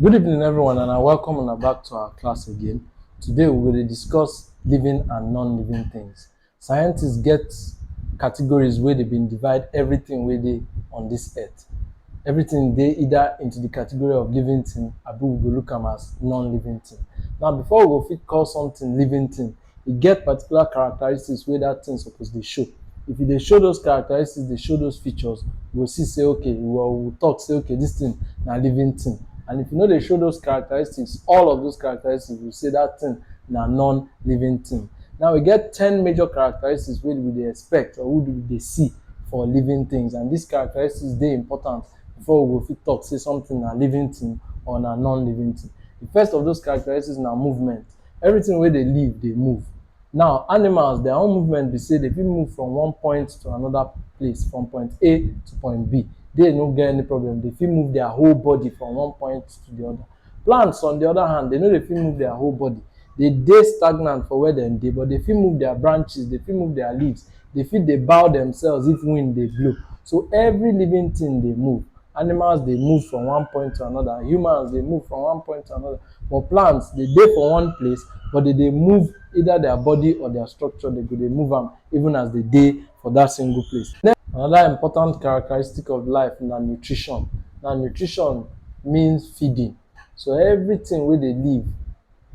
Good evening, everyone, and I welcome you back to our class again. Today, we will discuss living and non-living things. Scientists get categories where they've been divide everything where they on this earth. Everything they either into the category of living thing, or we will look them as non-living thing. Now, before we go fit call something living thing, it get particular characteristics where that thing supposed to show. If they show those characteristics, they show those features, we'll see say okay, we'll talk say okay, this thing na living thing. And if you know they show those characteristics, all of those characteristics, we say that thing na non-living thing. Now we get 10 major characteristics wey we dey expect or who do they see for living things, and these characteristics dey important before we go fit talk say something na living thing or na non-living thing. The first of those characteristics na movement. Everything wey dey live dey move. Now animals, their own movement be say they fit move from one point to another place, from point A to point B. They no get any problem. They fit move their whole body from one point to the other. Plants, on the other hand, they know they fit move their whole body. They dey stagnant for where dem dey, but they fit move their branches, they fit move their leaves, they fit dey bow themselves if wind dey blow. So every living thing dey move. Animals dey move from one point to another. Humans dey move from one point to another. But plants, they dey for one place, but they dey move either their body or their structure. They go dey move am even as they dey for that single place. Another important characteristic of life na nutrition. Now nutrition means feeding. So everything wey dey live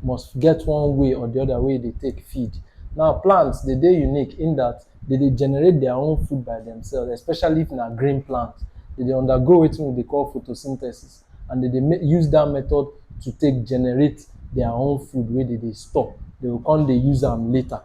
must get one way or the other way they take feed. Now plants, they dey unique in that they dey generate their own food by themselves, especially if na green plants. They dey undergo wetin we dey call photosynthesis, and they dey use that method to take generate their own food wey they dey store. They go come dey use am later.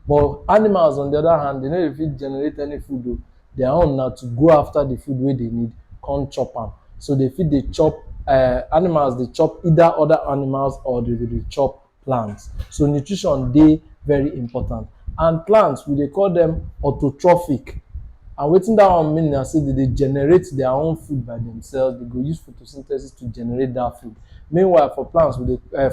But animals, on the other hand, they no dey fit generate any food o. Their own na to go after the food wey they need, come chop am. So they fit dey chop animals dey chop either other animals or they go dey chop plants. So nutrition dey very important. And plants, we dey call them autotrophic. And wetin that one mean na say they dey generate their own food by themselves. They go use photosynthesis to generate that food. Meanwhile, for plants,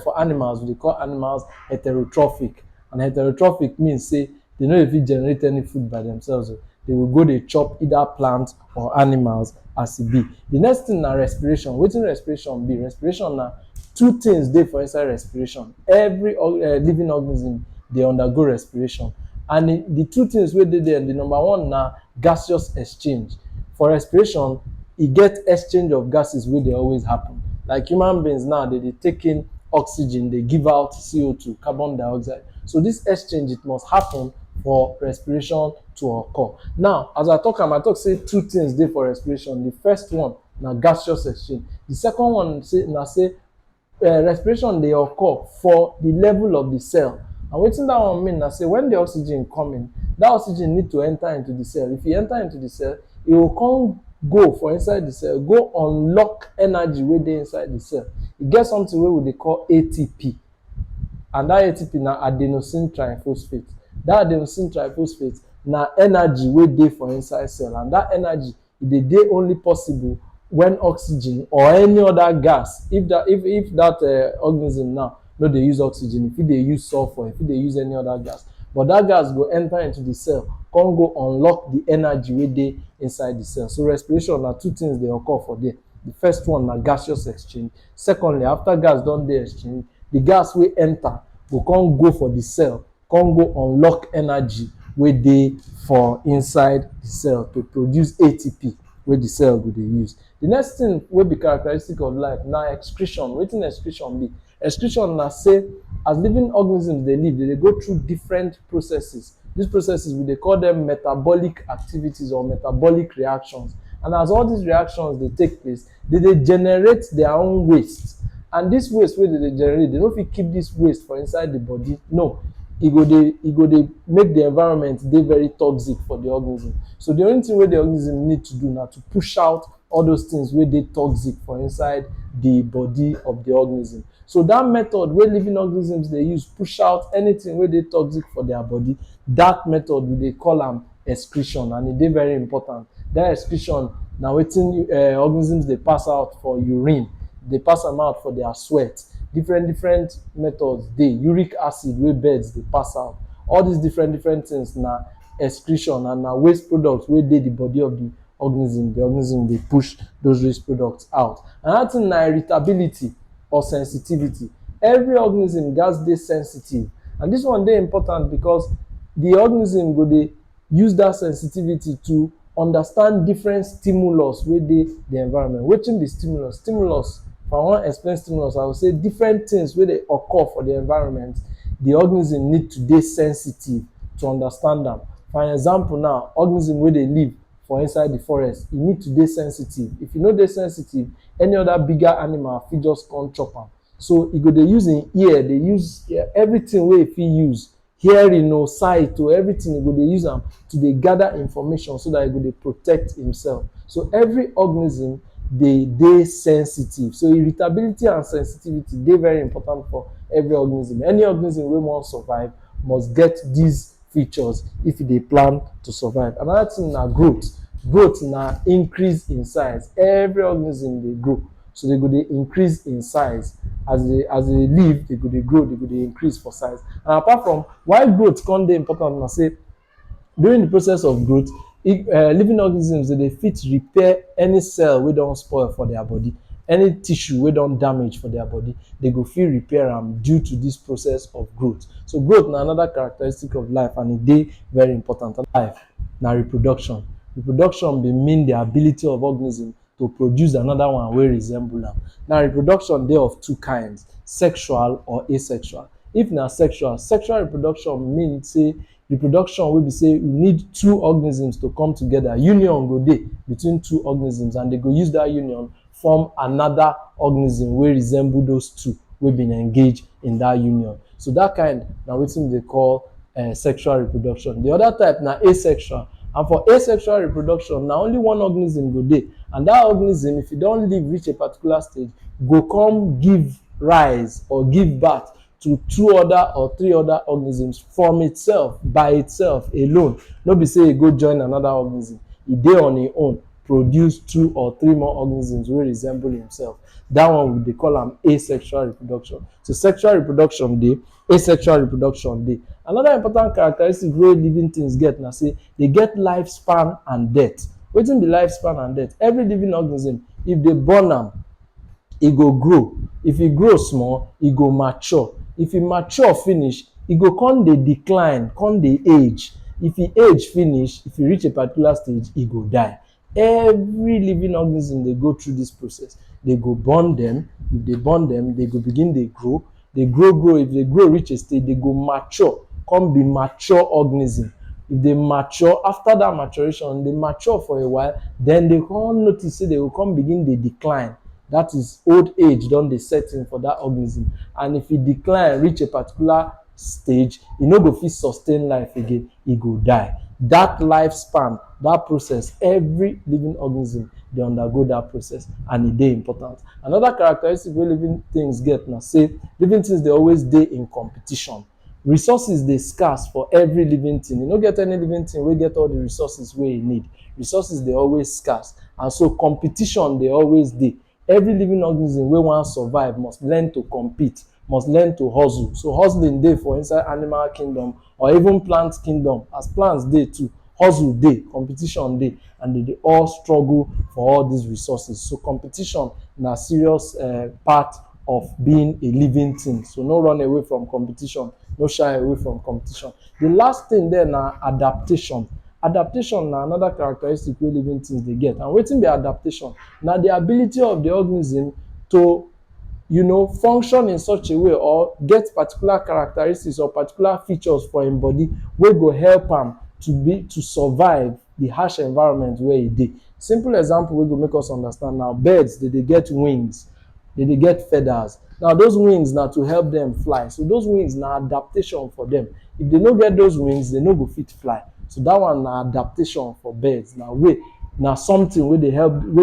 for animals, we dey call animals heterotrophic. And heterotrophic means say they no dey fit generate any food by themselves. They will go dey chop either plants or animals as e be. The next thing na respiration. Wetin respiration be? Respiration na two things dey for inside respiration. Every living organism dey undergo respiration. And the two things wey dey there, the number one na gaseous exchange. For respiration, e get exchange of gases wey dey always happen. Like human beings now, they dey take in oxygen, they give out CO2, carbon dioxide. So this exchange, it must happen for respiration to occur. Now, as I talk say two things dey for respiration. The first one na gaseous exchange. The second one na say respiration dey occur for the level of the cell. And wetin that one mean na say when the oxygen come in, that oxygen need to enter into the cell. If e enter into the cell, e go come go for inside the cell, go unlock energy wey dey inside the cell. E get something wey we dey call ATP, and that ATP na adenosine triphosphate. That adenosine triphosphate na energy wey dey for inside cell, and that energy e dey only possible when oxygen or any other gas, if that organism now no dey use oxygen, if e dey use sulfur, if e dey use any other gas, but that gas go enter into the cell, come go unlock the energy wey dey inside the cell. So respiration na two things dey occur for there. The first one na gaseous exchange. Secondly, after gas don dey exchange, the gas wey enter go come go for the cell, come go unlock energy wey dey for inside the cell to produce ATP wey the cell go dey use. The next thing wey be characteristic of life na excretion. Wetin excretion be? Excretion na say as living organisms dey live, they dey go through different processes. These processes, we dey call them metabolic activities or metabolic reactions. And as all these reactions dey take place, they dey generate their own waste. And this waste wey they dey generate, they no fit keep this waste for inside the body. No, e go dey make the environment dey very toxic for the organism. So the only thing wey the organism need to do na to push out all those things wey dey toxic for inside the body of the organism. So that method wey living organisms dey use push out anything wey dey toxic for their body, that method we dey call am excretion, and e dey very important. That excretion na wetin organisms dey pass out for urine, dey pass am out for their sweat. Different methods dey. Uric acid wey birds dey pass out. All these different things na excretion, and na waste products wey dey the body of the organism. The organism dey push those waste products out. Another thing na irritability. or sensitivity. Every organism gats dey sensitive, and this one dey important because the organism go dey use that sensitivity to understand different stimulus wey dey the environment. Wetin be stimulus? Stimulus, if I wan explain stimulus, I go say different things wey dey occur for the environment, the organism need to dey sensitive to understand am. For example now, organism wey dey live for inside the forest, e need to dey sensitive. If e no dey sensitive, any other bigger animal fit just come chop am. So e go dey use im ear, dey use everything wey e fit use, hearing o, sight o, everything e go dey use am to dey gather information so that e go dey protect himself. So every organism dey sensitive. So irritability and sensitivity dey very important for every organism. Any organism wey wan survive must get these features if e dey plan to survive. Another thing na growth. Growth na increase in size. Every organism dey grow, so they go dey increase in size. As they live, they go dey grow, they go dey increase for size. And apart from why growth come dey important, na say during the process of growth, living organisms dey fit repair any cell wey don spoil for their body, any tissue wey don damage for their body, they go fit repair am due to this process of growth. So growth na another characteristic of life, and e dey very important. Life na reproduction. Reproduction bin mean the ability of organism to produce another one wey resemble am. Now reproduction dey of two kinds: sexual or asexual. If na sexual reproduction mean say reproduction wey be say you need two organisms to come together, union go dey between two organisms, and they go use that union form another organism wey resemble those two wey been engage in that union. So that kind na wetin we dey call sexual reproduction. The other type na asexual, and for asexual reproduction na only one organism go dey, and that organism, if e don live reach a particular stage, go come give rise or give birth to two other or three other organisms from itself, by itself alone. No be say e go join another organism. E dey on im own, produce two or three more organisms wey resemble himself. That one we dey call am asexual reproduction. So sexual reproduction dey, asexual reproduction dey. Another important characteristic wey living things get na say they get lifespan and death. Wetin be lifespan and death? Every living organism, if they born am, e go grow. If e grow small, e go mature. If e mature finish, e go come dey decline, come dey age. If e age finish, if e reach a particular stage, e go die. Every living organism dey go through this process. They go born them. If they born them, they go begin dey grow. They grow. If they grow reach a stage, they go mature, come be mature organism. If they mature, after that maturation, they mature for a while, then they come notice say they will come begin dey decline. That is, old age don dey set in for that organism. And if e decline reach a particular stage, e no go fit sustain life again, e go die. That lifespan, that process, every living organism dey undergo that process, and e dey important. Another characteristic wey living things get na say living things dey always dey in competition. Resources dey scarce for every living thing. You no get any living thing wey get all the resources wey e need. Resources dey always scarce, and so competition dey always dey. Every living organism wey wan survive must learn to compete, must learn to hustle. So hustling dey for inside animal kingdom or even plant kingdom. As plants dey too, hustle dey, competition dey, and they dey all struggle for all these resources. So competition na serious part of being a living thing. So no run away from competition, no shy away from competition. The last thing there na adaptation. Adaptation na another characteristic wey living things dey get. And wetin be adaptation? Na the ability of the organism to function in such a way or get particular characteristics or particular features for im body wey go help am to survive the harsh environment wey e dey. Simple example wey go make us understand now: birds, dey get wings, they dey get feathers. Now those wings na to help them fly. So those wings na adaptation for them. If they no get those wings, they no go fit fly. So that one na adaptation for birds. Na something wey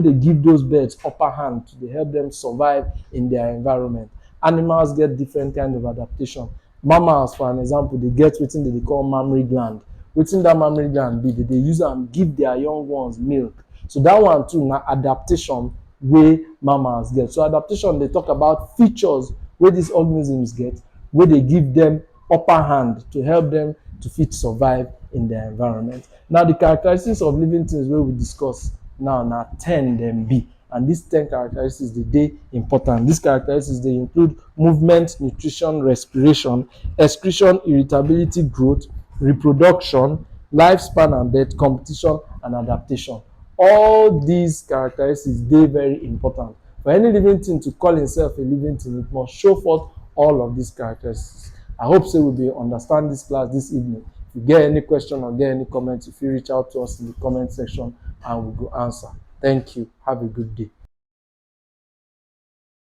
dey give those birds upper hand to dey help them survive in their environment. Animals get different kind of adaptation. Mammals, for an example, dey get wetin dey dey call mammary gland. Wetin that mammary gland be? They dey use am give their young ones milk. So that one too na adaptation wey mammals get. So adaptation dey talk about features wey these organisms get, wey dey give them upper hand to help them to fit survive in their environment. Now the characteristics of living things wey we discuss now na 10 dem be. And these 10 characteristics they important. These characteristics they include movement, nutrition, respiration, excretion, irritability, growth, reproduction, lifespan and death, competition and adaptation. All these characteristics they very important. For any living thing to call itself a living thing, it must show forth all of these characteristics. I hope so we will understand this class this evening. If you get any question or get any comment, if you reach out to us in the comment section and we will answer. Thank you. Have a good day.